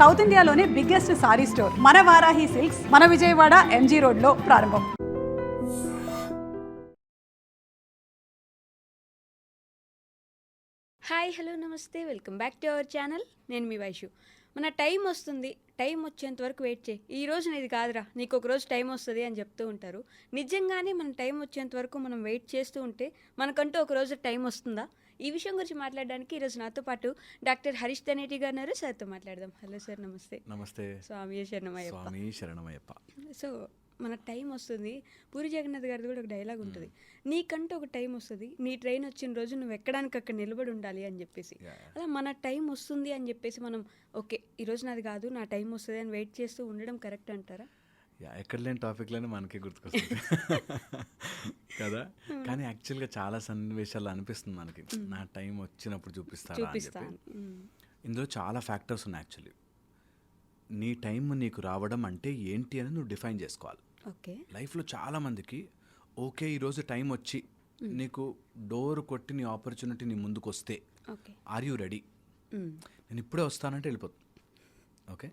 South ఇండియాలోనే biggest sorry store మన Varahi silks మన విజయవాడ ఎంజీ రోడ్లో ప్రారంభం. హాయ్ హలో నమస్తే, welcome back to our channel. నేను మీ వైషు. మన టైం వస్తుంది, టైం వచ్చేంత వరకు వెయిట్ చేయి, ఈ రోజు నీది కాదురా, నీకు ఒక రోజు టైం వస్తుంది అని చెప్తూ ఉంటారు. నిజంగానే మన టైం వచ్చేంత వరకు మనం వెయిట్ చేస్తూ ఉంటే మనకంటూ ఒక రోజు టైం వస్తుందా? ఈ విషయం గురించి మాట్లాడడానికి ఈరోజు నాతో పాటు డాక్టర్ హరీష్ ధనేటి గారు ఉన్నారు. సార్తో మాట్లాడదాం. హలో సార్, నమస్తే. నమస్తే. స్వామి శరణమయ్యప్ప. సో మన టైం వస్తుంది. పూరి జగన్నాథ్ గారిది కూడా ఒక డైలాగ్ ఉంటుంది, నీకంటూ ఒక టైం వస్తుంది, నీ ట్రైన్ వచ్చిన రోజు నువ్వు ఎక్కడానికి అక్కడ నిలబడి ఉండాలి అని చెప్పేసి. అలా మన టైం వస్తుంది అని చెప్పేసి మనం ఓకే ఈరోజు నాది కాదు, నా టైం వస్తుంది అని వెయిట్ చేస్తూ ఉండడం కరెక్ట్ అంటారా? ఎక్కడ లేని టాపిక్లోనే మనకి గుర్తుకొస్తుంది కదా. కానీ యాక్చువల్గా చాలా సన్నివేశాలు అనిపిస్తుంది మనకి, నా టైం వచ్చినప్పుడు చూపిస్తాను. ఇందులో చాలా ఫ్యాక్టర్స్ ఉన్నాయి. యాక్చువల్లీ నీ టైం నీకు రావడం అంటే ఏంటి అని నువ్వు డిఫైన్ చేసుకోవాలి. ఓకే, లైఫ్లో చాలామందికి ఓకే ఈరోజు టైం వచ్చి నీకు డోర్ కొట్టి నీ ఆపర్చునిటీ నీ ముందుకు వస్తే ఆర్ యూ రెడీ, నేను ఇప్పుడే వస్తానంటే వెళ్ళిపోతుంది. ఓకే,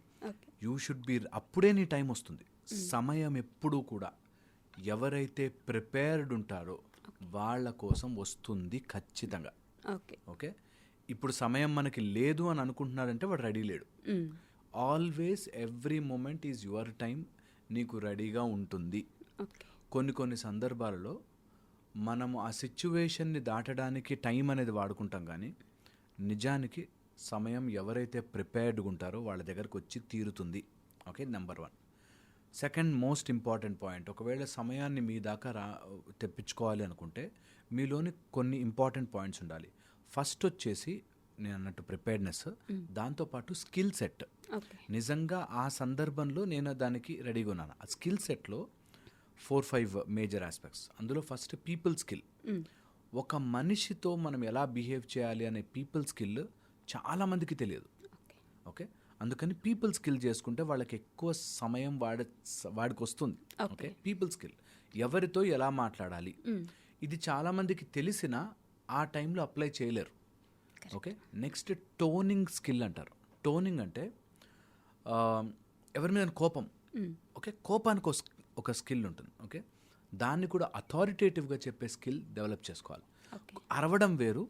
యూ షుడ్ బి, అప్పుడే నీ టైం వస్తుంది. సమయం ఎప్పుడూ కూడా ఎవరైతే ప్రిపేర్డ్ ఉంటారో వాళ్ళ కోసం వస్తుంది ఖచ్చితంగా. ఓకే, ఇప్పుడు సమయం మనకి లేదు అని అనుకుంటున్నారంటే వాడు రెడీ లేడు. Always every moment is your time, నీకు రెడీగా ఉంటుంది. కొన్ని సందర్భాలలో మనము ఆ సిచ్యువేషన్ని దాటడానికి టైం అనేది వాడుకుంటాం, కానీ నిజానికి సమయం ఎవరైతే ప్రిపేర్డ్గా ఉంటారో వాళ్ళ దగ్గరకు వచ్చి తీరుతుంది. Okay, number 1. Second most important point, ఒకవేళ సమయాన్ని మీ దాకా తెప్పించుకోవాలి అనుకుంటే మీలోని కొన్ని ఇంపార్టెంట్ పాయింట్స్ ఉండాలి. ఫస్ట్ వచ్చేసి నేను అన్నట్టు ప్రిపేర్డ్నెస్, దాంతోపాటు స్కిల్ సెట్. నిజంగా ఆ సందర్భంలో నేను దానికి రెడీగా ఉన్నాను. ఆ స్కిల్ సెట్లో 4-5 మేజర్ ఆస్పెక్ట్స్. అందులో ఫస్ట్ పీపుల్ స్కిల్. ఒక మనిషితో మనం ఎలా బిహేవ్ చేయాలి అనే పీపుల్ స్కిల్ చాలామందికి తెలియదు. ఓకే, అందుకని పీపుల్ స్కిల్ చేసుకుంటే వాళ్ళకి ఎక్కువ సమయం వాడికి వస్తుంది. ఓకే, పీపుల్ స్కిల్, ఎవరితో ఎలా మాట్లాడాలి, ఇది చాలామందికి తెలిసినా ఆ టైంలో అప్లై చేయలేరు. ఓకే, నెక్స్ట్ టోనింగ్ స్కిల్ అంటారు. టోనింగ్ అంటే ఎవరి మీద కోపం, ఓకే, కోపానికి ఒక స్కిల్ ఉంటుంది. ఓకే, దాన్ని కూడా అథారిటేటివ్గా చెప్పే స్కిల్ డెవలప్ చేసుకోవాలి. అరవడం వేరు,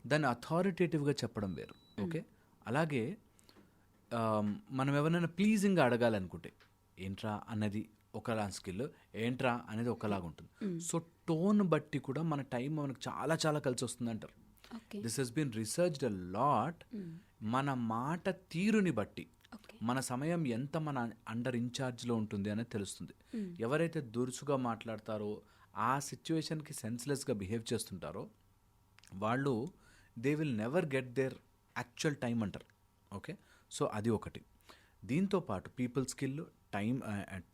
దాన్ని అథారిటేటివ్గా చెప్పడం వేరు. ఓకే, అలాగే మనం ఎవరైనా ప్లీజింగ్గా అడగాలనుకుంటే ఏంట్రా అన్నది ఒకలా స్కిల్, ఏంట్రా అనేది ఒకలాగా ఉంటుంది. సో టోన్ బట్టి కూడా మన టైం మనకు చాలా చాలా కలిసి వస్తుంది అంటారు. This has been researched a lot. మన మాట తీరుని బట్టి మన సమయం ఎంత మన అండర్ ఇన్ఛార్జ్లో ఉంటుంది అనేది తెలుస్తుంది. ఎవరైతే దురుసుగా మాట్లాడతారో, ఆ సిచ్యువేషన్కి సెన్స్లెస్గా బిహేవ్ చేస్తుంటారో వాళ్ళు they will never get there actual time అంటారు. ఓకే, సో అది ఒకటి. దీంతోపాటు people skill, time,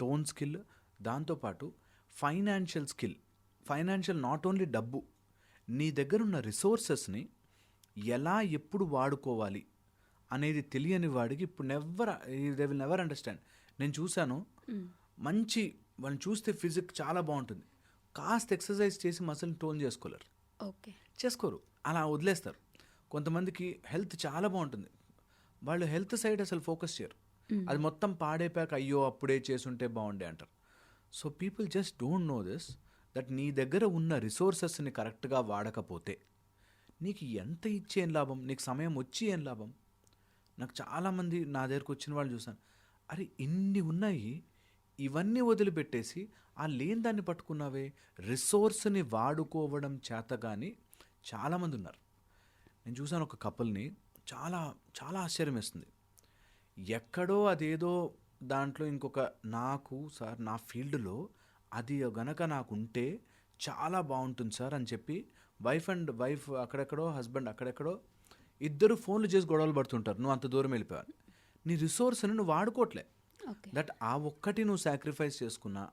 tone skill, దాంతోపాటు financial skill. Financial not only డబ్బు, నీ దగ్గర ఉన్న రిసోర్సెస్ని ఎలా ఎప్పుడు వాడుకోవాలి అనేది తెలియని వాడికి ఇప్పుడు దే విల్ నెవర్ అండర్స్టాండ్. నేను చూశాను, మంచి వాళ్ళని చూస్తే ఫిజిక్ చాలా బాగుంటుంది, కాస్త ఎక్సర్సైజ్ చేసి మసిల్ని టోన్ చేసుకోరు, అలా వదిలేస్తారు. కొంతమందికి హెల్త్ చాలా బాగుంటుంది, వాళ్ళు హెల్త్ సైడ్ అసలు ఫోకస్ చేయరు, అది మొత్తం పాడైపోయాక అయ్యో అప్పుడే చేసుంటే బాగుండే అంటారు. So people just don't know this, that నీ దగ్గర ఉన్న రిసోర్సెస్ని కరెక్ట్గా వాడకపోతే నీకు ఎంత ఇచ్చి ఏం లాభం, నీకు సమయం వచ్చి ఏం లాభం. నాకు చాలామంది నా దగ్గరకు వచ్చిన వాళ్ళు చూసాను, అరే ఇన్ని ఉన్నాయి, ఇవన్నీ వదిలిపెట్టేసి ఆ లేని దాన్ని పట్టుకున్నావే. రిసోర్స్ని వాడుకోవడం చేత కానీ చాలామంది ఉన్నారు. నేను చూసాను ఒక కపుల్ని, చాలా చాలా ఆశ్చర్యం వేస్తుంది. ఎక్కడో అదేదో దాంట్లో ఇంకొక నాకు సార్ నా ఫీల్డ్లో అది గనక నాకు ఉంటే చాలా బాగుంటుంది సార్ అని చెప్పి వైఫ్ అక్కడెక్కడో, హస్బెండ్ అక్కడెక్కడో, ఇద్దరు ఫోన్లు చేసి గొడవలు పడుతుంటారు. నువ్వు అంత దూరం వెళ్ళిపోయావు, నీ రిసోర్స్ని నువ్వు వాడుకోవట్లే. దట్ ఆ ఒక్కటి నువ్వు సాక్రిఫైస్ చేసుకున్నా,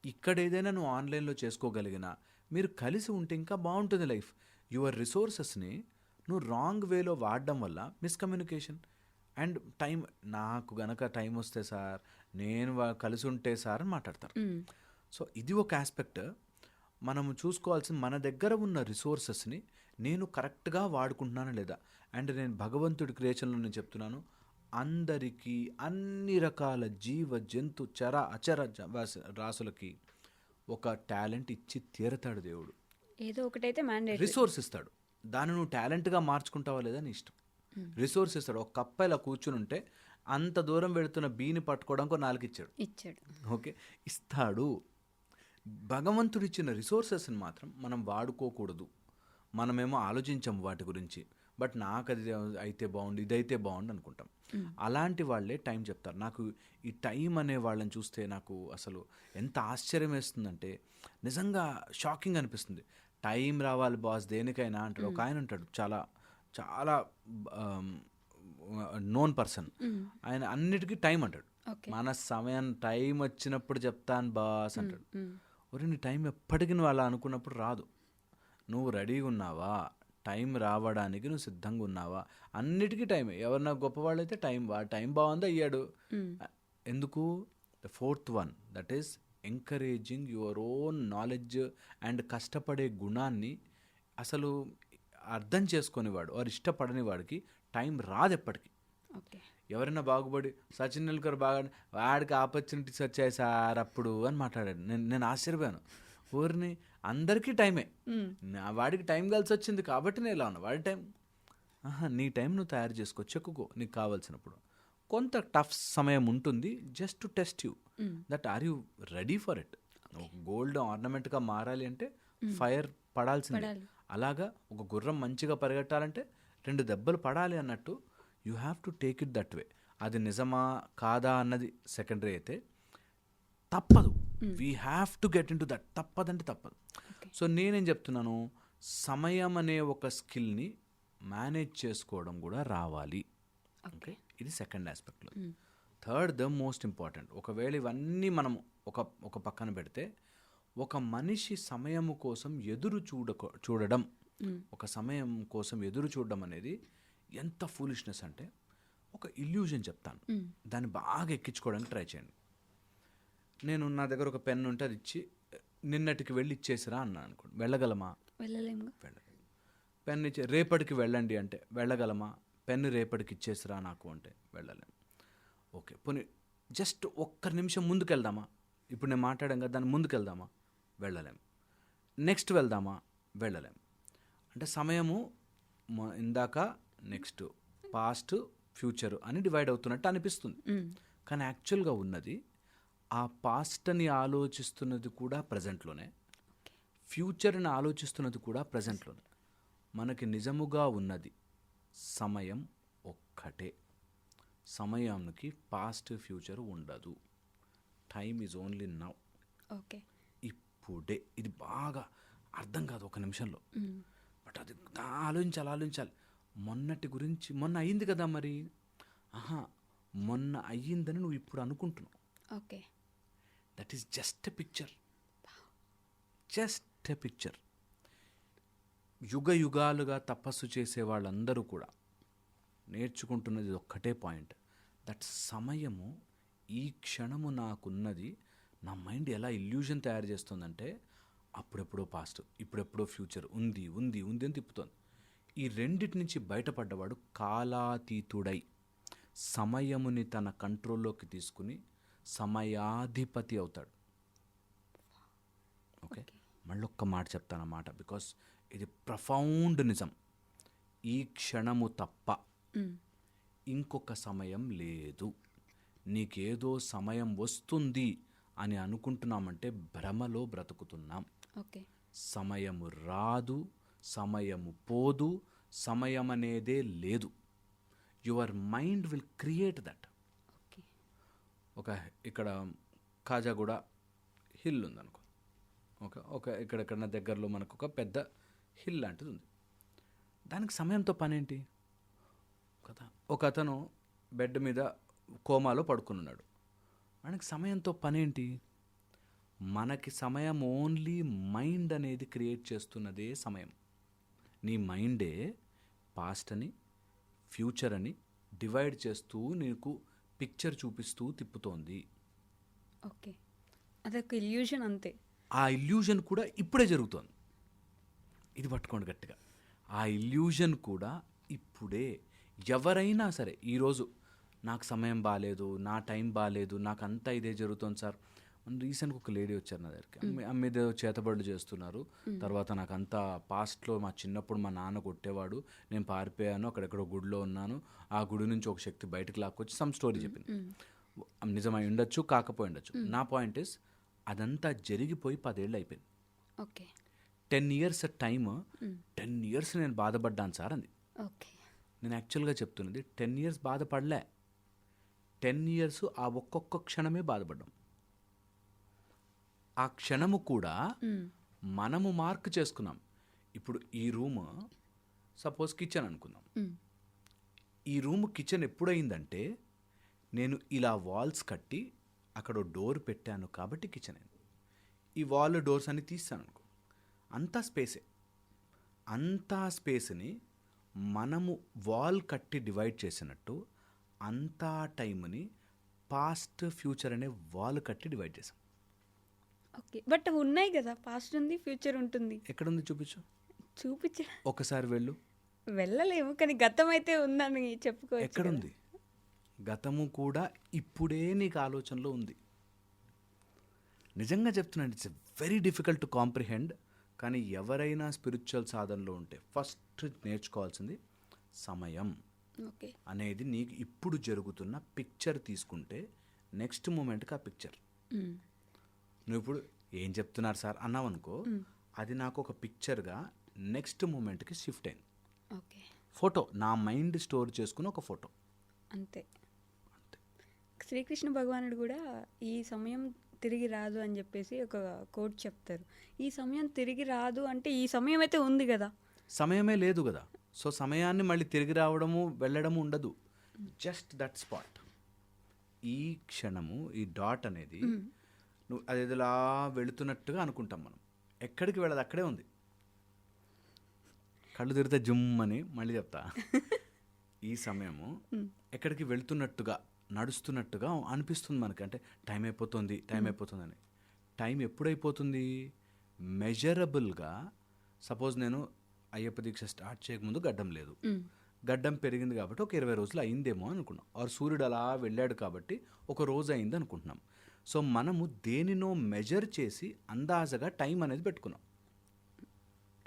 ఇక్కడ ఏదైనా నువ్వు ఆన్లైన్లో చేసుకోగలిగినా, మీరు కలిసి ఉంటే ఇంకా బాగుంటుంది లైఫ్. యువర్ రిసోర్సెస్ని నువ్వు రాంగ్ వేలో వాడడం వల్ల మిస్కమ్యూనికేషన్ అండ్ టైం, నాకు గనక టైం వస్తే సార్, నేను కలిసి ఉంటే సార్ అని మాట్లాడతారు. సో ఇది ఒక ఆస్పెక్ట్. మనము చూసుకోవాల్సిన మన దగ్గర ఉన్న రిసోర్సెస్ని నేను కరెక్ట్గా వాడుకుంటున్నానా లేదా. అండ్ నేను భగవంతుడి క్రియేషన్లో నేను చెప్తున్నాను, అందరికీ, అన్ని రకాల జీవ జంతు చర అచర రాసులకి ఒక టాలెంట్ ఇచ్చి తీరతాడు దేవుడు. ఏదో ఒకటైతే మ్యాండేట్. రిసోర్స్ ఇస్తాడు. దాన్ని నువ్వు టాలెంట్గా మార్చుకుంటావా లేదా నీ ఇష్టం. రిసోర్స్ ఇస్తాడు. ఒక కప్ప ఇలా కూర్చుని ఉంటే అంత దూరం వెళుతున్న బీని పట్టుకోవడానికి 4 ఇచ్చాడు. ఓకే, ఇస్తాడు. భగవంతుడు ఇచ్చిన రిసోర్సెస్ని మాత్రం మనం వాడుకోకూడదు. మనమేమో ఆలోచించాము వాటి గురించి, బట్ నాకు అది అయితే బాగుండు, ఇదైతే బాగుండు అనుకుంటాం. అలాంటి వాళ్ళే టైం చెప్తారు. నాకు ఈ టైం అనే వాళ్ళని చూస్తే నాకు అసలు ఎంత ఆశ్చర్యం వేస్తుందంటే, నిజంగా షాకింగ్ అనిపిస్తుంది. టైం రావాలి బాస్ దేనికైనా అంటాడు. ఒక ఆయన ఉంటాడు, చాలా చాలా నోన్ పర్సన్. ఆయన అన్నిటికీ టైం అంటాడు. మన సమయం టైం వచ్చినప్పుడు చెప్తాను బాస్ అంటాడు. ఒరే, నీ టైం ఎప్పటికీ నువ్వు అలా అనుకున్నప్పుడు రాదు. నువ్వు రెడీగా ఉన్నావా, టైం రావడానికి నువ్వు సిద్ధంగా ఉన్నావా, అన్నిటికీ టైమే. ఎవరన్నా గొప్పవాళ్ళు అయితే టైం బాగుంది అయ్యాడు. ఎందుకు? The 4th one, that is encouraging your own knowledge and కష్టపడే గుణాన్ని అసలు అర్థం చేసుకునేవాడు వారు ఇష్టపడని వాడికి టైం రాదు ఎప్పటికీ. ఎవరైనా బాగుపడి సచిన్ టెండూల్కర్ బాగా వాడికి ఆపర్చునిటీస్ వచ్చాయి సార్ అప్పుడు అని మాట్లాడాడు. నేను ఆశ్చర్యపోయాను. ఊరిని అందరికీ టైమే, వాడికి టైం కలిసి వచ్చింది కాబట్టి నేను ఇలా ఉన్నా. వాడి టైం నీ టైం నువ్వు తయారు చేసుకో, చెక్కుకో నీకు కావాల్సినప్పుడు. కొంత టఫ్ సమయం ఉంటుంది, just to test you that are you ready for it. Gold ఆర్నమెంట్గా మారాలి అంటే ఫైర్ పడాల్సిందే. అలాగా ఒక గుర్రం మంచిగా పరిగెట్టాలంటే 2 దెబ్బలు పడాలి అన్నట్టు you have to take it that way. అది నిజమా కాదా అన్నది సెకండరీ అయితే, తప్పదు. We have to get into that. తప్పదంటే తప్పదు. సో నేనేం చెప్తున్నాను, సమయం అనే ఒక స్కిల్ని మేనేజ్ చేసుకోవడం కూడా రావాలి. ఓకే, ఇది సెకండ్ ఆస్పెక్ట్లో. Third, the most important. ఒకవేళ ఇవన్నీ మనం ఒక పక్కన పెడితే, ఒక మనిషి సమయము కోసం చూడడం, ఒక సమయం కోసం ఎదురు చూడడం అనేది ఎంత ఫూలిష్నెస్ అంటే, ఒక ఇల్యూజన్ చెప్తాను, దాన్ని బాగా ఎక్కించుకోవడానికి ట్రై చేయండి. నేను నా దగ్గర ఒక పెన్ ఉంటే అది ఇచ్చి నిన్నటికి వెళ్ళి ఇచ్చేసిరా అన్నాను అనుకోండి, వెళ్ళగలమా? వెళ్ళలేము. పెన్ ఇచ్చి రేపటికి వెళ్ళండి అంటే వెళ్ళగలమా? పెన్ రేపటికి ఇచ్చేసిరా నాకు అంటే వెళ్ళలేము. ఓకే, పోనీ జస్ట్ ఒక్క నిమిషం ముందుకు వెళ్దామా? ఇప్పుడు నేను మాట్లాడాం కదా, దాన్ని ముందుకు వెళ్దామా? వెళ్ళలేము. నెక్స్ట్ వెళ్దామా? వెళ్ళలేము. అంటే సమయము ఇందాక నెక్స్ట్, పాస్ట్, ఫ్యూచర్ అని డివైడ్ అవుతున్నట్టు అనిపిస్తుంది. కానీ యాక్చువల్గా ఉన్నది ఆ పాస్ట్ని ఆలోచిస్తున్నది కూడా ప్రజెంట్లోనే, ఫ్యూచర్ని ఆలోచిస్తున్నది కూడా ప్రజెంట్లోనే. మనకి నిజముగా ఉన్నది సమయం ఒక్కటే. సమయానికి పాస్ట్ ఫ్యూచర్ ఉండదు. Time is only now. Okay, ఇప్పుడే. ఇది బాగా అర్థం కాదు ఒక నిమిషంలో, బట్ అది ఆలోచించాలి. మొన్నటి గురించి, మొన్న అయ్యింది కదా మరి, మొన్న అయ్యిందని నువ్వు ఇప్పుడు అనుకుంటున్నావు. Okay, that is just a picture. Just a picture. యుగాలుగా తపస్సు చేసే వాళ్ళందరూ కూడా నేర్చుకుంటున్నది ఒక్కటే పాయింట్, దట్ సమయము ఈ క్షణము నాకున్నది. నా మైండ్ ఎలా ఇల్యూజన్ తయారు చేస్తుందంటే, అప్పుడెప్పుడో పాస్ట్, ఇప్పుడెప్పుడో ఫ్యూచర్, ఉంది అని తిప్పుతోంది. ఈ రెండిటి నుంచి బయటపడ్డవాడు కాలాతీతుడై సమయముని తన కంట్రోల్లోకి తీసుకుని సమయాధిపతి అవుతాడు. ఓకే, మళ్ళొక్క మాట చెప్తానన్నమాట, బికాస్ ఇది ప్రఫౌండ్ నిజం. ఈ క్షణము తప్ప ఇంకొక సమయం లేదు. నీకేదో సమయం వస్తుంది అని అనుకుంటున్నామంటే భ్రమలో బ్రతుకుతున్నాం. సమయము రాదు, సమయము పోదు, సమయం అనేదే లేదు. Your mind will create that. ఇక్కడ కాజాగూడ హిల్ ఉందనుకో, ఇక్కడ నా దగ్గరలో మనకు ఒక పెద్ద హిల్ లాంటిది ఉంది. దానికి సమయంతో పనేంటి కదా? ఒక అతను బెడ్ మీద కోమాలో పడుకున్నాడు, మనకి సమయంతో పనేంటి? మనకి సమయం ఓన్లీ మైండ్ అనేది క్రియేట్ చేస్తున్నదే సమయం. నీ మైండే పాస్ట్ అని, ఫ్యూచర్ అని డివైడ్ చేస్తూ నీకు పిక్చర్ చూపిస్తూ తిప్పుతోంది. ఓకే, అదొక ఇల్యూషన్ అంతే. ఆ ఇల్యూషన్ కూడా ఇప్పుడే జరుగుతోంది. ఇది పట్టుకోండి గట్టిగా. ఆ ఇల్యూషన్ కూడా ఇప్పుడే. ఎవరైనా సరే ఈరోజు నాకు సమయం బాగాలేదు, నా టైం బాగాలేదు, నాకు అంతా ఇదే జరుగుతుంది సార్. రీసెంట్గా ఒక లేడీ వచ్చారు నా దగ్గరికి, అమ్మ ఏదో చేతబడులు చేస్తున్నారు, తర్వాత నాకు అంతా పాస్ట్లో మా చిన్నప్పుడు మా నాన్న కొట్టేవాడు, నేను పారిపోయాను, అక్కడెక్కడో గుడిలో ఉన్నాను, ఆ గుడి నుంచి ఒక శక్తి బయటకు లాక్కొచ్చి సమ్ స్టోరీ చెప్పింది. నిజమై ఉండొచ్చు, కాకపోయి ఉండొచ్చు. నా పాయింట్ ఇస్ అదంతా జరిగిపోయి 10 ఏళ్ళు అయిపోయింది. ఓకే 10 years టైమ్, 10 years నేను బాధపడ్డాను సార్ అంది. ఓకే నేను యాక్చువల్గా చెప్తున్నది 10 years బాధపడలే, 10 years ఆ ఒక్కొక్క క్షణమే బాధపడ్డాం. ఆ క్షణము కూడా మనము మార్క్ చేసుకున్నాం. ఇప్పుడు ఈ రూమ్ సపోజ్ కిచెన్ అనుకుందాం. ఈ రూమ్ కిచెన్ ఎప్పుడైందంటే నేను ఇలా వాల్స్ కట్టి అక్కడ డోర్ పెట్టాను కాబట్టి కిచెన్ అయింది. ఈ వాల్ డోర్స్ అన్ని తీస్తాను అనుకో, అంతా స్పేసే. అంతా స్పేస్ని మనము వాల్ కట్టి డివైడ్ చేసినట్టు అంతా టైంని పాస్ట్ ఫ్యూచర్ అనే వాల్ కట్టి డివైడ్ చేసాం. ఓకే బట్ ఉన్నాయి కదా, పాస్ట్ ఉంది ఫ్యూచర్ ఉంటుంది. ఎక్కడుంది చూపించు, చూపించ ఒకసారి వెళ్ళు. వెళ్ళలేము కానీ గతం అయితే ఉందని చెప్పుకోవచ్చు. ఎక్కడుంది గతము కూడా ఇప్పుడే నీకు ఆలోచనలో ఉంది. నిజంగా చెప్తున్నాను, it's very difficult to comprehend. కానీ ఎవరైనా స్పిరిచువల్ సాధనలో ఉంటే ఫస్ట్ నేర్చుకోవాల్సింది సమయం ఓకే అనేది. నీకు ఇప్పుడు జరుగుతున్న పిక్చర్ తీసుకుంటే నెక్స్ట్ మూమెంట్కి ఆ పిక్చర్, నువ్వు ఇప్పుడు ఏం చెప్తున్నారు సార్ అన్నావు అనుకో, అది నాకు ఒక పిక్చర్గా నెక్స్ట్ మూమెంట్కి షిఫ్ట్ అయింది. ఓకే ఫోటో, నా మైండ్ స్టోర్ చేసుకుని ఒక ఫోటో అంతే. శ్రీకృష్ణ భగవానుడు కూడా ఈ సమయం తిరిగి రాదు అని చెప్పేసి ఒక కోట్ చెప్తారు. ఈ సమయం తిరిగి రాదు అంటే ఈ సమయం అయితే ఉంది కదా, సమయమే లేదు కదా. సో సమయాన్ని మళ్ళీ తిరిగి రావడము వెళ్ళడము ఉండదు, జస్ట్ దట్ స్పాట్. ఈ క్షణము, ఈ డాట్ అనేది నువ్వు అదేలా వెళుతున్నట్టుగా అనుకుంటాం మనం. ఎక్కడికి వెళ్ళదు, అక్కడే ఉంది. కళ్ళు తిరిగితే జుమ్ అని మళ్ళీ చెప్తా. ఈ సమయము ఎక్కడికి వెళ్తున్నట్టుగా, నడుస్తున్నట్టుగా అనిపిస్తుంది మనకి. అంటే టైం అయిపోతుంది, టైం అయిపోతుందని. టైం ఎప్పుడైపోతుంది? మెజరబుల్గా. సపోజ్ నేను అయ్యప్ప దీక్ష స్టార్ట్ చేయకముందు గడ్డం లేదు, గడ్డం పెరిగింది కాబట్టి ఒక 20 రోజులు అయిందేమో అనుకున్నాం. ఆర్ సూర్యుడు అలా వెళ్ళాడు కాబట్టి ఒక రోజు అయింది అనుకుంటున్నాం. సో మనము దేనినో మెజర్ చేసి అందాజగా టైం అనేది పెట్టుకున్నాం.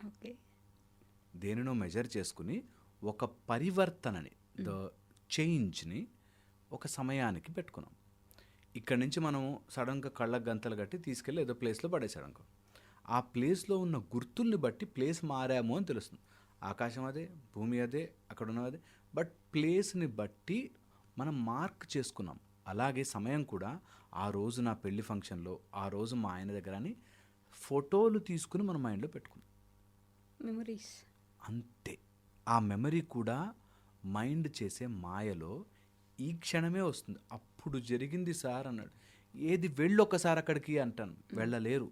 ఓకే దేనినో మెజర్ చేసుకుని ఒక పరివర్తనని, ద చేంజ్ని ఒక సమయానికి పెట్టుకున్నాం. ఇక్కడి నుంచి మనం సడన్గా కళ్ళకు గంతలు కట్టి తీసుకెళ్ళి ఏదో ప్లేస్లో పడేసాడు అనుకో, ఆ ప్లేస్లో ఉన్న గుర్తుల్ని బట్టి ప్లేస్ మారాము అని తెలుస్తుంది. ఆకాశం అదే, భూమి అదే, అక్కడ ఉన్నదే, బట్ ప్లేస్ని బట్టి మనం మార్క్ చేసుకున్నాం. అలాగే సమయం కూడా ఆ రోజు నా పెళ్లి ఫంక్షన్లో, ఆ రోజు మా ఆయన దగ్గర అని ఫోటోలు తీసుకుని మన మైండ్లో పెట్టుకున్నాం. మెమరీస్ అంతే. ఆ మెమరీ కూడా మైండ్ చేసే మాయలో ఈ క్షణమే వస్తుంది. అప్పుడు జరిగింది సార్ అన్నాడు. ఏది వెళ్ళొక్కసారి అక్కడికి అంటాను, వెళ్ళలేరు.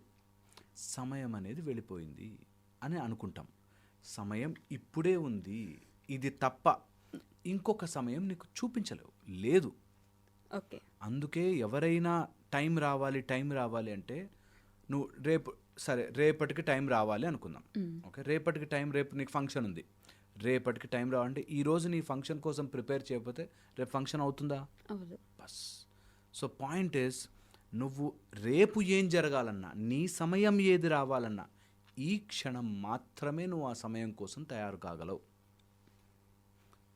సమయం అనేది వెళ్ళిపోయింది అని అనుకుంటాం. సమయం ఇప్పుడే ఉంది, ఇది తప్ప ఇంకొక సమయం నీకు చూపించలేవు, లేదు. ఓకే అందుకే ఎవరైనా టైం రావాలి అంటే నువ్వు రేపు సరే రేపటికి టైం రావాలి అనుకుందాం. ఓకే, రేపటికి టైం, రేపు నీకు ఫంక్షన్ ఉంది, రేపటికి టైం రావాలంటే ఈరోజు నీ ఫంక్షన్ కోసం ప్రిపేర్ చేయకపోతే రేపు ఫంక్షన్ అవుతుందా? అవ్వదు. బస్. సో పాయింట్ ఇస్, నువ్వు రేపు ఏం జరగాలన్నా, నీ సమయం ఏది రావాలన్నా, ఈ క్షణం మాత్రమే నువ్వు ఆ సమయం కోసం తయారు కాగలవు.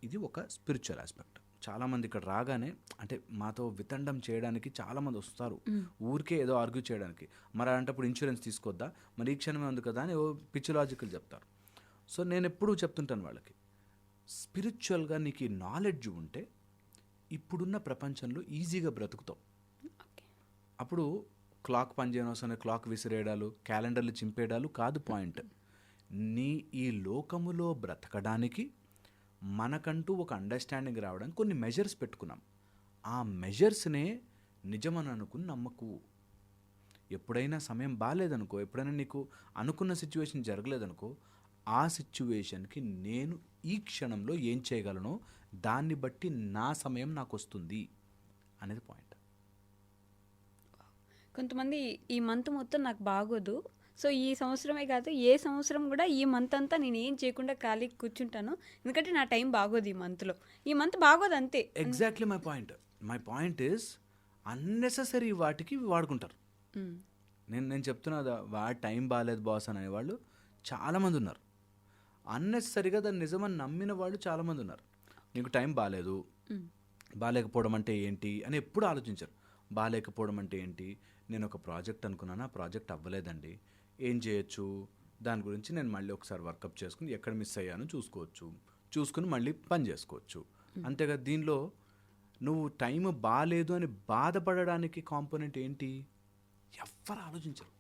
ఇది ఒక స్పిరిచువల్ ఆస్పెక్ట్. చాలామంది ఇక్కడ రాగానే అంటే మాతో వితండం చేయడానికి చాలామంది వస్తారు, ఊరికే ఏదో ఆర్గ్యూ చేయడానికి. మరి అలాంటప్పుడు ఇన్సూరెన్స్ తీసుకోవద్దా, మరి ఈ క్షణమే ఉంది కదా అని ఓ పిచ్చిలాజికల్ చెప్తారు. సో నేను ఎప్పుడూ చెప్తుంటాను వాళ్ళకి, స్పిరిచువల్గా నీకు ఈ నాలెడ్జ్ ఉంటే ఇప్పుడున్న ప్రపంచంలో ఈజీగా బ్రతుకుతావు. అప్పుడు క్లాక్ పనిచేయనవసరం, క్లాక్ విసిరేయడాలు, క్యాలెండర్లు చింపేయడాలు కాదు పాయింట్. నీ ఈ లోకములో బ్రతకడానికి మనకంటూ ఒక అండర్స్టాండింగ్ రావడానికి కొన్ని మెజర్స్ పెట్టుకున్నాం. ఆ మెజర్స్నే నిజమని అనుకుని నమ్మకు. ఎప్పుడైనా సమయం బాగాలేదనుకో, ఎప్పుడైనా నీకు అనుకున్న సిచ్యువేషన్ జరగలేదనుకో, ఆ సిచ్యువేషన్కి నేను ఈ క్షణంలో ఏం చేయగలనో దాన్ని బట్టి నా సమయం నాకు వస్తుంది అనేది పాయింట్. కొంతమంది ఈ మంత్ మొత్తం నాకు బాగోదు, సో ఈ సంవత్సరమే కాదు, ఏ సంవత్సరం కూడా ఈ మంత్ అంతా నేను ఏం చేయకుండా ఖాళీ కూర్చుంటాను, ఎందుకంటే నా టైం బాగోదు ఈ మంత్లో, ఈ మంత్ బాగోదు అంతే. Exactly my point is unnecessary వాటికి వాడుకుంటారు. నేను చెప్తున్నా వాడి టైం బాగాలేదు బాస్ అని అనేవాళ్ళు చాలామంది ఉన్నారు. అన్నెసరిగా దాన్ని నిజమని నమ్మిన వాళ్ళు చాలామంది ఉన్నారు. నీకు టైం బాగాలేదు, బాగాలేకపోవడం అంటే ఏంటి అని ఎప్పుడు ఆలోచించరు. బాగాలేకపోవడం అంటే ఏంటి, నేను ఒక ప్రాజెక్ట్ అనుకున్నాను, ఆ ప్రాజెక్ట్ అవ్వలేదండి, ఏం చేయొచ్చు, దాని గురించి నేను మళ్ళీ ఒకసారి వర్కప్ చేసుకుని ఎక్కడ మిస్ అయ్యానో చూసుకుని మళ్ళీ పని చేసుకోవచ్చు. అంతేగా దీనిలో నువ్వు టైం బాగాలేదు అని బాధపడడానికి కాంపోనెంట్ ఏంటి, ఎవ్వరు ఆలోచించరు.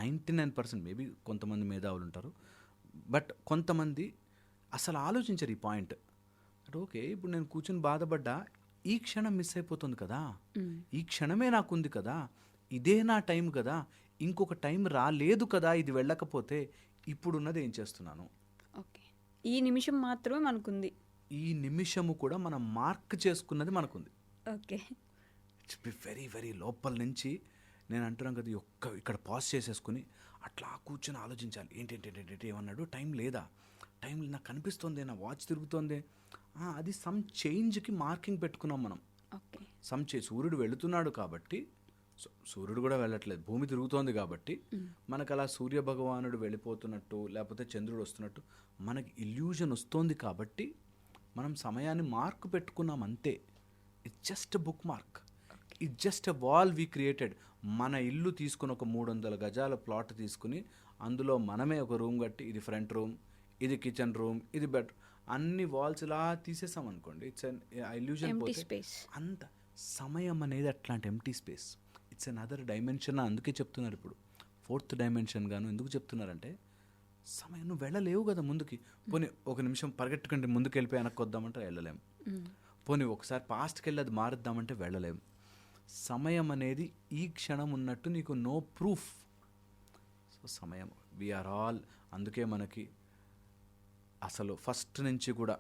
99% మేబీ కొంతమంది మేధావులు ఉంటారు, బట్ కొంతమంది అసలు ఆలోచించరు ఈ పాయింట్. అంటే ఓకే, ఇప్పుడు నేను కూర్చొని బాధపడ్డా, ఈ క్షణం మిస్ అయిపోతుంది కదా, ఈ క్షణమే నాకు ఉంది కదా, ఇదే నా టైం కదా, ఇంకొక టైం రాలేదు కదా, ఇది వెళ్ళకపోతే ఇప్పుడున్నది ఏం చేస్తున్నాను, ఓకే ఈ నిమిషం మాత్రమే మనకుంది, ఈ నిమిషము కూడా మనం మార్క్ చేసుకున్నది మనకుంది. Okay it's be very very లోపల నుంచి నేను అంటున్నాను కదా, ఇక్కడ పాజ్ చేసేసుకుని అట్లా కూర్చొని ఆలోచించాలి. ఏంటి ఏమన్నాడు, టైం లేదా, టైం నాకు కనిపిస్తుంది, నా వాచ్ తిరుగుతోంది, అది సమ్ చేంజ్కి మార్కింగ్ పెట్టుకున్నాం మనం. ఓకే సూర్యుడు వెళుతున్నాడు కాబట్టి, సూర్యుడు కూడా వెళ్ళట్లేదు, భూమి తిరుగుతోంది కాబట్టి మనకు అలా సూర్య భగవానుడు వెళ్ళిపోతున్నట్టు లేకపోతే చంద్రుడు వస్తున్నట్టు మనకి ఇల్యూజన్ వస్తోంది కాబట్టి మనం సమయాన్ని మార్క్ పెట్టుకున్నాం అంతే. It's just book mark, it's just a wall we created. మన ఇల్లు తీసుకుని ఒక 300 గజాల ప్లాట్ తీసుకుని అందులో మనమే ఒక రూమ్ కట్టి, ఇది ఫ్రంట్ రూమ్, ఇది కిచెన్ రూమ్, ఇది బెడ్, అన్ని వాల్స్ ఇలా తీసేసాం అనుకోండి, ఇట్స్ అన్ ఇల్యూజన్. అంత సమయం అనేది అట్లాంటి empty space, it's an other dimension. అందుకే చెప్తున్నారు ఇప్పుడు 4th డైమెన్షన్ గాను. ఎందుకు చెప్తున్నారంటే సమయం, నువ్వు వెళ్ళలేవు కదా ముందుకి. పోనీ ఒక నిమిషం పరిగెట్టుకుంటే ముందుకు వెళ్ళిపోయి వెనక్కి వద్దామంటే వెళ్ళలేము. పోనీ ఒకసారి పాస్ట్కి వెళ్ళి అది మారుద్దామంటే వెళ్ళలేము. సమయం అనేది ఈ క్షణం ఉన్నట్టు నీకు నో ప్రూఫ్. సో సమయం వీఆర్ ఆల్, అందుకే మనకి అసలు ఫస్ట్ నుంచి కూడా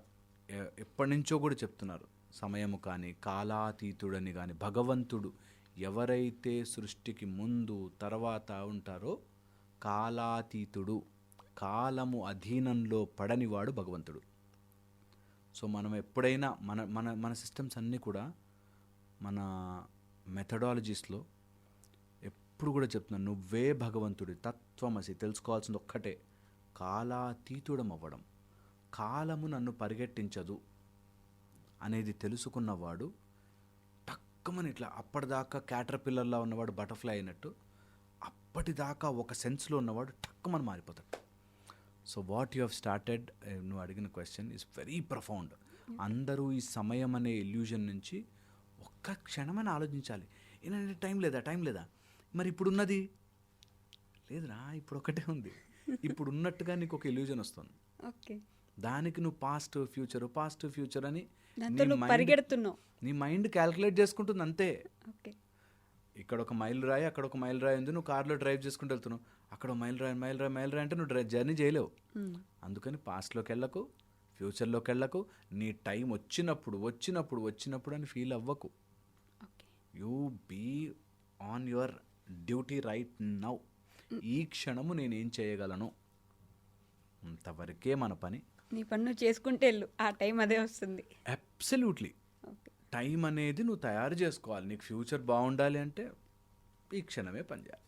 ఎప్పటి నుంచో కూడా చెప్తున్నారు, సమయము కానీ కాలాతీతుడని కానీ, భగవంతుడు ఎవరైతే సృష్టికి ముందు తర్వాత ఉంటారో కాలాతీతుడు, కాలము అధీనంలో పడనివాడు భగవంతుడు. సో మనం ఎప్పుడైనా మన మన మన సిస్టమ్స్ అన్నీ కూడా, మన మెథడాలజీస్లో ఎప్పుడు కూడా చెప్తున్నాను, నువ్వే భగవంతుడి తత్వమసి. తెలుసుకోవాల్సింది ఒక్కటే, కాలాతీతుడం అవ్వడం. కాలము నన్ను పరిగెట్టించదు అనేది తెలుసుకున్నవాడు టక్కుమని ఇట్లా, అప్పటిదాకా క్యాటర్ పిల్లర్లా ఉన్నవాడు బటర్ఫ్లై అయినట్టు, అప్పటిదాకా ఒక సెన్స్లో ఉన్నవాడు టక్కుమని మారిపోతాడు. So what you have started, నువ్వు అడిగిన క్వశ్చన్ ఈజ్ వెరీ ప్రొఫౌండ్. అందరూ ఈ సమయం అనే ఇల్యూజన్ నుంచి ఒక్క క్షణమైన ఆలోచించాలి. ఏంటంటే టైం లేదా, మరి ఇప్పుడున్నది లేదురా, ఇప్పుడు ఒకటే ఉంది, ఇప్పుడు ఉన్నట్టుగా నీకు ఒక ఇల్యూజన్ వస్తుంది. ఓకే దానికి నువ్వు పాస్ట్ ఫ్యూచర్ అని పరిగెడుతున్నావు, నీ మైండ్ క్యాల్కులేట్ చేసుకుంటుంది అంతే. ఓకే ఇక్కడ ఒక మైల్ రాయి, అక్కడ ఒక మైల్ రాయి ఉంది, నువ్వు కార్లో డ్రైవ్ చేసుకుంటూ వెళ్తున్నావు, అక్కడ మైల్ రాయి అంటే నువ్వు జర్నీ చేయలేవు. అందుకని పాస్ట్లోకి వెళ్ళకు, ఫ్యూచర్లోకి వెళ్ళకు, నీ టైం వచ్చినప్పుడు అని ఫీల్ అవ్వకు. You be on your duty right now. ఈ క్షణము నేనేం చేయగలను, అంతవరకే మన పని. నీ పన్ను చేసుకుంటే వెళ్ళు, ఆ టైం అదే వస్తుంది. అబ్సల్యూట్లీ. టైం అనేది నువ్వు తయారు చేసుకోవాలి. నీకు ఫ్యూచర్ బాగుండాలి అంటే ఈ క్షణమే పనిచేయాలి.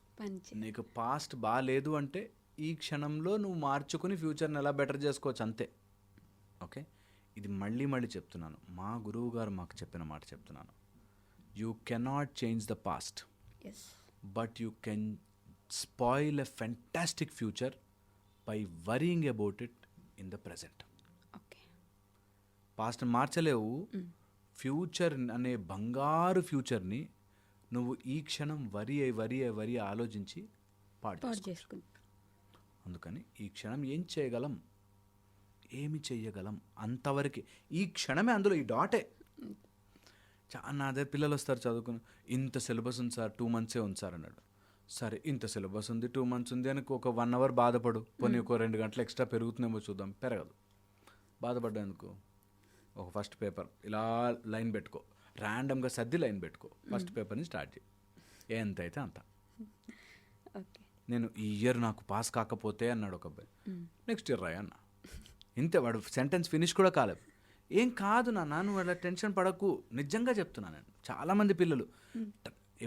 నీకు పాస్ట్ బాగాలేదు అంటే ఈ క్షణంలో నువ్వు మార్చుకుని ఫ్యూచర్ని ఎలా బెటర్ చేసుకోవచ్చు అంతే. ఓకే, ఇది మళ్ళీ చెప్తున్నాను, మా గురువు గారు మాకు చెప్పిన మాట చెప్తున్నాను. You cannot change the past, but you can spoil a fantastic future by worrying about it in the present. పాస్ట్ని మార్చలేవు, ఫ్యూచర్ అనే బంగారు ఫ్యూచర్ని నువ్వు ఈ క్షణం వరి ఆలోచించి పాడు చేసుకుని. అందుకని ఈ క్షణం ఏమి చేయగలం అంతవరకు, ఈ క్షణమే, అందులో ఈ డాటే. నా దగ్గర పిల్లలు వస్తారు చదువుకుని, ఇంత సిలబస్ ఉంది సార్, 2 months ఉంది సార్ అన్నాడు. సరే, ఇంత సిలబస్ ఉంది, 2 months ఉంది అని ఒక 1 hour బాధపడు, పోనీ ఒక 2 గంటలు ఎక్స్ట్రా పెరుగుతుందేమో చూద్దాం. పెరగదు. బాధపడ్డానుకో, ఒక ఫస్ట్ పేపర్ ఇలా లైన్ పెట్టుకో, ర్యాండమ్గా సర్ది లైన్ పెట్టుకో, ఫస్ట్ పేపర్ని స్టార్ట్ చేయి, ఎంత అయితే అంత. నేను ఈ ఇయర్ నాకు పాస్ కాకపోతే అన్నాడు ఒక అబ్బాయి. నెక్స్ట్ ఇయర్ రాయి అన్న. ఇంతే, వాడు సెంటెన్స్ ఫినిష్ కూడా కాలేదు. ఏం కాదు నాన్న, నువ్వు అలా టెన్షన్ పడకు, నిజంగా చెప్తున్నాను నేను. చాలామంది పిల్లలు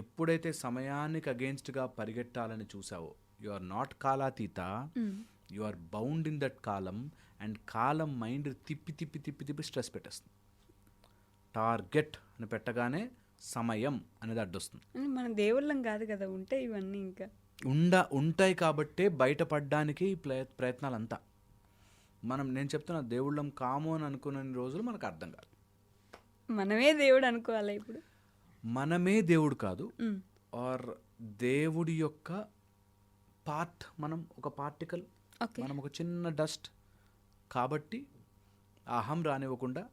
ఎప్పుడైతే సమయానికి అగేన్స్ట్గా పరిగెట్టాలని చూసావో, యు ఆర్ నాట్ కాలాతీత, you are bound in that కాలం. అండ్ కాలం మైండ్ తిప్పి తిప్పి తిప్పి తిప్పి స్ట్రెస్ పెట్టేస్తుంది. టార్గెట్ అని పెట్టగానే సమయం అనేది అడ్డొస్తుంది. మన దేవుళ్ళం కాదు కదా, ఉంటాయి ఇవన్నీ ఇంకా ఉంటాయి కాబట్టే బయటపడడానికి ఈ ప్రయత్నాలంతా. నేను చెప్తున్నా, దేవుళ్ళం కాము అని అనుకున్న రోజులు మనకు అర్థం కాదు. మనమే దేవుడు అనుకోవాలి ఇప్పుడు. మనమే దేవుడు కాదు, ఆర్ దేవుడి యొక్క పార్ట్. మనం ఒక పార్టికల్, మనం ఒక చిన్న డస్ట్. కాబట్టి అహం రానివ్వకుండా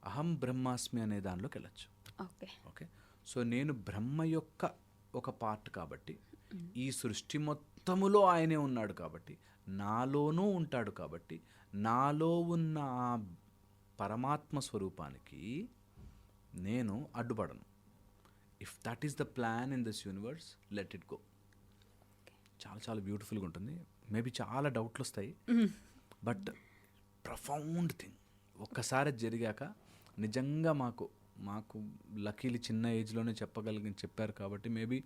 అహం బ్రహ్మాస్మి అనే దానిలోకి వెళ్ళచ్చు. ఓకే, సో నేను బ్రహ్మ యొక్క ఒక పార్ట్ కాబట్టి, ఈ సృష్టి మొత్తములో ఆయనే ఉన్నాడు కాబట్టి, నాలోనూ ఉంటాడు కాబట్టి, నాలో ఉన్న ఆ పరమాత్మ స్వరూపానికి నేను అడ్డుపడను. If that is the plan in this universe, let it go. చాలా చాలా బ్యూటిఫుల్గా ఉంటుంది. మేబీ చాలా డౌట్లు వస్తాయి, బట్ ప్రొఫౌండ్ థింగ్. ఒక్కసారి జరిగాక నిజంగా మాకు లక్కీలీ చిన్న ఏజ్లోనే చెప్పారు కాబట్టి, మేబీ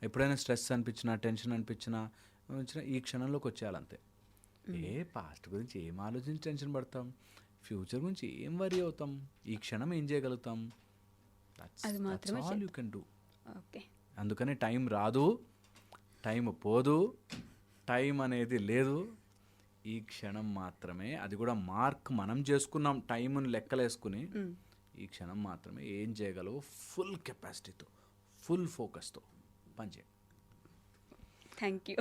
ఎప్పుడైనా స్ట్రెస్ అనిపించినా, టెన్షన్ అనిపించినా ఈ క్షణంలోకి వచ్చేయాలంతే. పాస్ట్ గురించి ఏం ఆలోచించి టెన్షన్ పడతాం, ఫ్యూచర్ గురించి ఏం వరీ అవుతాం, ఈ క్షణం ఏం చేయగలుగుతాం, ఆల్ యూ కెన్ డూ. అందుకని టైం రాదు, టైం పోదు, టైం అనేది లేదు, ఈ క్షణం మాత్రమే. అది కూడా మార్క్ మనం చేసుకున్నాం, టైంని లెక్కలేసుకుని. ఈ క్షణం మాత్రమే ఏం చేయగలవు, ఫుల్ కెపాసిటీతో, ఫుల్ ఫోకస్తో పనిచేయండి. Thank you.